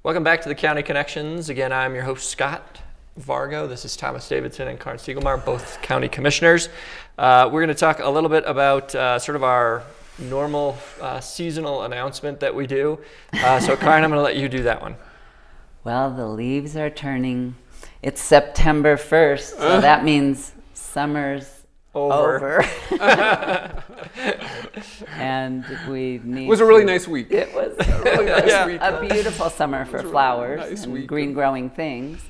Welcome back to the County Connections. Again, I'm your host, Scott Vargo. This is Thomas Davidson and Karin Stiegelmeier, both county commissioners. We're going to talk a little bit about sort of our normal seasonal announcement that we do. So Karin, I'm going to let you do that one. Well, the leaves are turning. It's September 1st, so that means summer's over. And we need It was a really nice week. It was a really nice week. A beautiful summer for flowers and green growing things.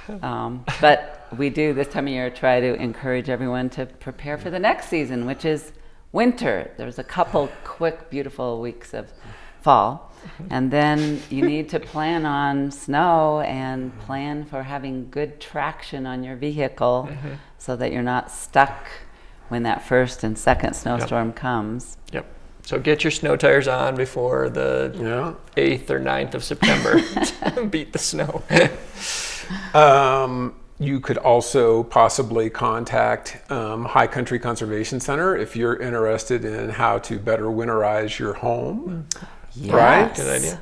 But we do this time of year try to encourage everyone to prepare for the next season, which is winter. There's a couple quick, beautiful weeks of fall. And then you need to plan on snow and plan for having good traction on your vehicle so that you're not stuck when that first and second snowstorm comes. Yep. So get your snow tires on before the 8th or 9th of September. Beat the snow. You could also possibly contact High Country Conservation Center if you're interested in how to better winterize your home. Yes. Right? Good idea.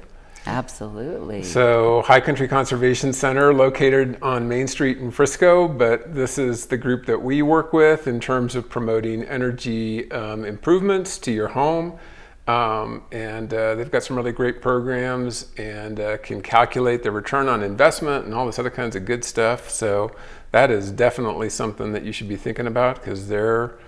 Absolutely. So High Country Conservation Center, located on Main Street in Frisco, but this is the group that we work with in terms of promoting energy improvements to your home. And they've got some really great programs and can calculate the return on investment and all this other kinds of good stuff. So that is definitely something that you should be thinking about, because their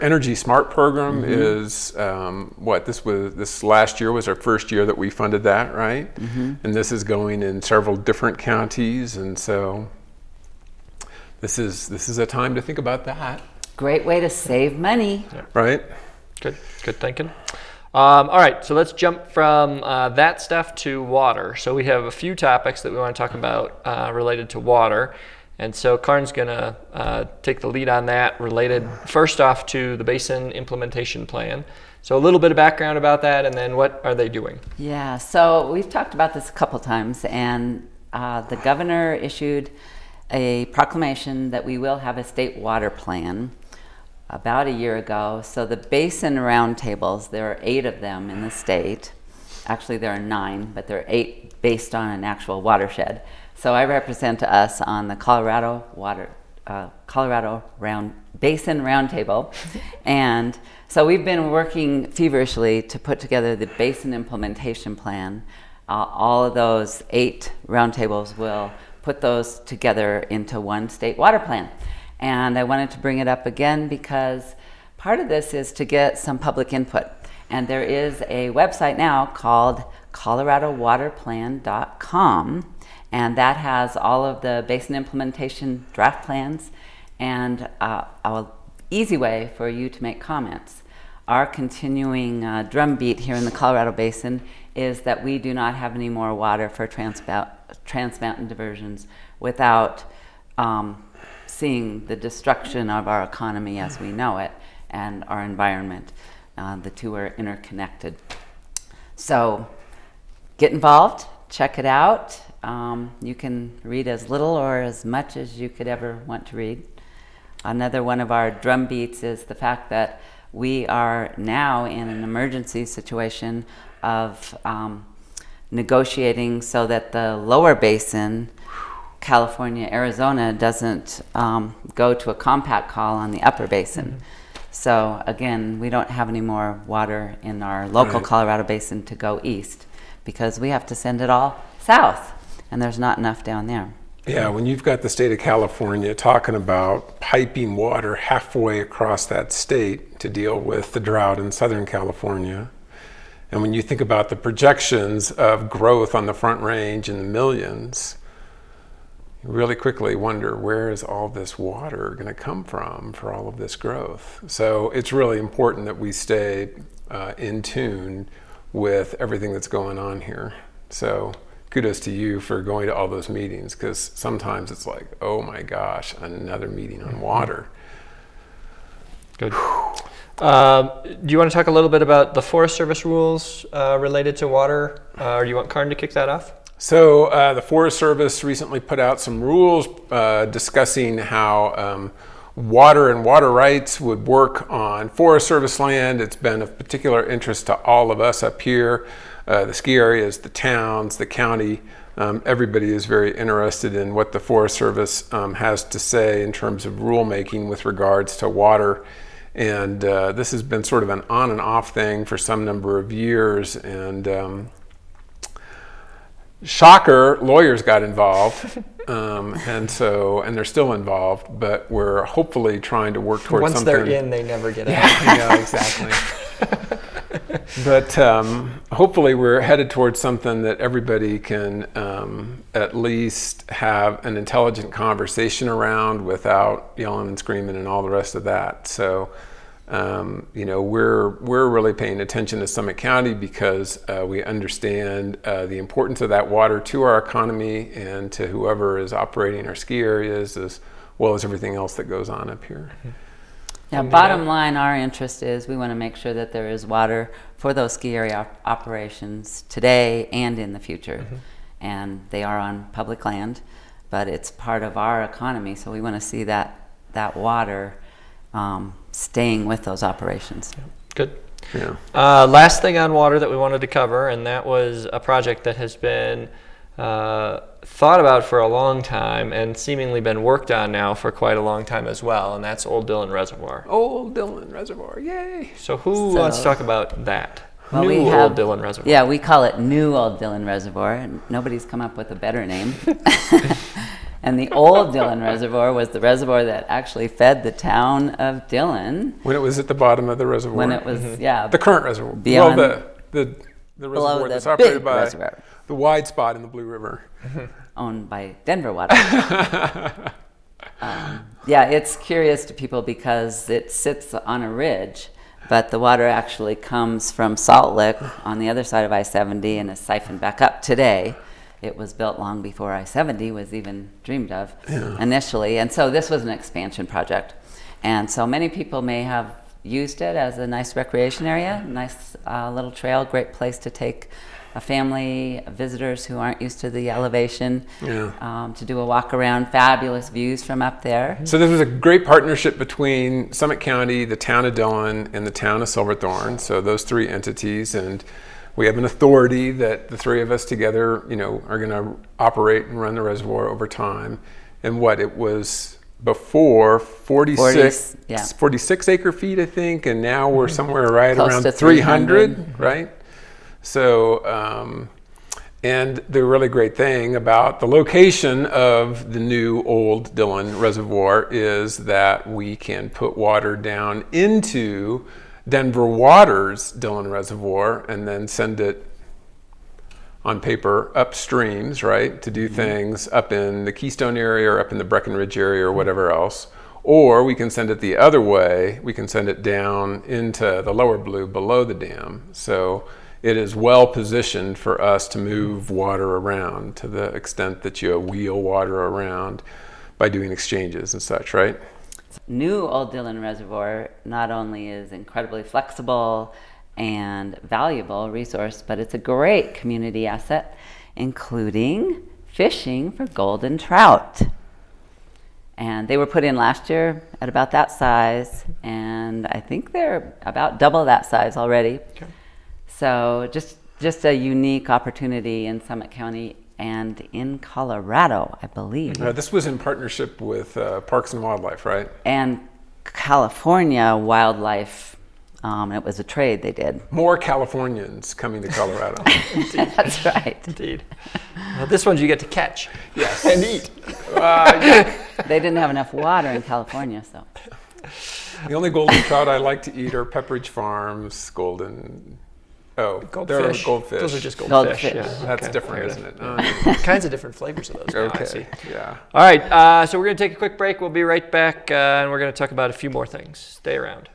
Energy Smart program is this last year was our first year that we funded that, right? And this is going in several different counties, and so this is a time to think about that. Great way to save money. Yeah. Right? Good thinking. All right, so let's jump from that stuff to water. So we have a few topics that we want to talk about related to water. And so Karin's going to take the lead on that, related first off to the Basin Implementation Plan. So a little bit of background about that, and then what are they doing? Yeah, so we've talked about this a couple times, and the governor issued a proclamation that we will have a state water plan about a year ago. So the Basin Roundtables, there are 8 of them in the state. Actually, there are 9, but there are 8 based on an actual watershed. So I represent us on the Colorado Basin Roundtable. And so we've been working feverishly to put together the Basin Implementation Plan. All of those 8 roundtables will put those together into one state water plan. And I wanted to bring it up again because part of this is to get some public input. And there is a website now called coloradowaterplan.com. And that has all of the basin implementation draft plans and an easy way for you to make comments. Our continuing drumbeat here in the Colorado Basin is that we do not have any more water for trans-mountain diversions without seeing the destruction of our economy as we know it and our environment. The two are interconnected. So get involved, check it out. You can read as little or as much as you could ever want to read. Another one of our drum beats is the fact that we are now in an emergency situation of negotiating so that the lower basin, California, Arizona, doesn't go to a compact call on the upper basin. So again, we don't have any more water in our local Colorado Basin to go east because we have to send it all south. And there's not enough down there. Yeah, when you've got the state of California talking about piping water halfway across that state to deal with the drought in Southern California, and when you think about the projections of growth on the Front Range in the millions, you really quickly wonder, where is all this water going to come from for all of this growth? So it's really important that we stay in tune with everything that's going on here. So kudos to you for going to all those meetings, because sometimes it's like, oh my gosh, another meeting on water. Good. Do you want to talk a little bit about the Forest Service rules related to water, or do you want Karin to kick that off? So the Forest Service recently put out some rules discussing how water and water rights would work on Forest Service land. It's been of particular interest to all of us up here. the ski areas, the towns, the county. Everybody is very interested in what the Forest Service has to say in terms of rulemaking with regards to water. And this has been sort of an on and off thing for some number of years. And shocker, lawyers got involved. And they're still involved, but we're hopefully trying to work towards Once something. they're in, they never get out. Yeah, exactly. But hopefully we're headed towards something that everybody can at least have an intelligent conversation around without yelling and screaming and all the rest of that. So, we're really paying attention to Summit County because we understand the importance of that water to our economy and to whoever is operating our ski areas, as well as everything else that goes on up here. Yeah, bottom line, our interest is we want to make sure that there is water for those ski area operations today and in the future. And they are on public land, but it's part of our economy, so we want to see that water staying with those operations. Good. Yeah. Last thing on water that we wanted to cover, and that was a project that has been thought about for a long time and seemingly been worked on now for quite a long time as well, and that's Old Dillon Reservoir. Old Dillon Reservoir, yay! So who wants to talk about that? Well, Old Dillon Reservoir. Yeah, we call it New Old Dillon Reservoir, and nobody's come up with a better name. And the Old Dillon Reservoir was the reservoir that actually fed the town of Dillon. When it was at the bottom of the reservoir. When it was, the current reservoir. Beyond, the reservoir that's operated by reservoir. The wide spot in the Blue River. Owned by Denver Water. It's curious to people because it sits on a ridge, but the water actually comes from Salt Lick on the other side of I-70 and is siphoned back up today. It was built long before I-70 was even dreamed of initially, and so this was an expansion project. And so many people may have used it as a nice recreation area, nice little trail, great place to take a family, visitors who aren't used to the elevation, to do a walk around, fabulous views from up there. So this was a great partnership between Summit County, the town of Dillon, and the town of Silverthorne, so those three entities. And we have an authority that the three of us together, are going to operate and run the reservoir over time. And it was before 46 acre feet, I think, and now we're somewhere right close around to 300, right? So, and the really great thing about the location of the new Old Dillon Reservoir is that we can put water down into Denver Water's Dillon Reservoir and then send it on paper upstreams, right, to do things up in the Keystone area or up in the Breckenridge area or whatever else. Or we can send it the other way. We can send it down into the lower blue below the dam. So it is well positioned for us to move water around to the extent that you wheel water around by doing exchanges and such, right? New Old Dillon Reservoir not only is incredibly flexible and valuable resource, but it's a great community asset, including fishing for golden trout. And they were put in last year at about that size, and I think they're about double that size already. Okay. So just a unique opportunity in Summit County and in Colorado, I believe. This was in partnership with Parks and Wildlife, right? And California Wildlife. It was a trade they did. More Californians coming to Colorado. That's right. Indeed. Well, this one you get to catch. Yes. And eat. They didn't have enough water in California, so. The only golden trout I like to eat are Pepperidge Farms golden. Oh, goldfish. They're goldfish. Those are just goldfish. Goldfish. Yeah. That's different, isn't it? Kinds of different flavors of those now, I see. Yeah. All right, so we're going to take a quick break. We'll be right back, and we're going to talk about a few more things. Stay around.